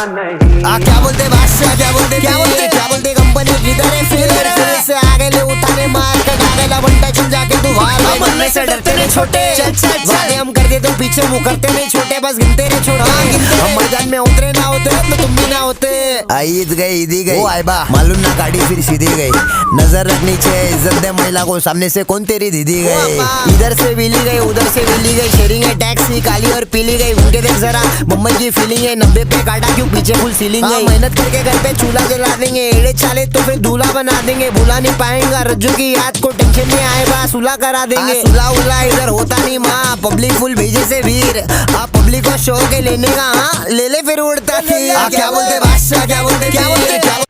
नहीं। क्या बोलते बादशाह, क्या बोलते कंपनी किधर है फिर से आगे ले उतारे मार कर डालेला बंटा चल जाके तू बाहर बनने से डरते नहीं छोटे। वादे हम करते तो पीछे मुंह करते नहीं छोटे, बस गिनते नहीं छोटे। हम मैदान में उतरे ना होते तो तुम भी ना होते। ईद गई ईदी गई ओ आइबा मालूम ना गाड़ी फिर सीधी गई। नजर रखनी चाहिए, इज्जत दे महिला को, सामने से कौन तेरी दीदी गई। इधर से विली गई उधर से विली गई, शेयरिंग है टैक्सी काली और पीली गई। उनके देख जरा मुंबई की फीलिंग है, 90 पे काटा क्यों पीछे फुल सीलिंग है। मेहनत करके घर पे चूल्हा जला देंगे, एड़े चाले तो फिर दूल्हा बना देंगे। भूला नहीं पाएंगा रज्जू की याद को, टेंशन नहीं आएगा सुला करा देंगे। सुला उला इधर होता नहीं माँ, पब्लिक फुल भेजे से वीर। आप पब्लिक को शौक है लेने का, हाँ ले ले फिर उड़ता फिर। क्या बोलते बादशाह, क्या बोलते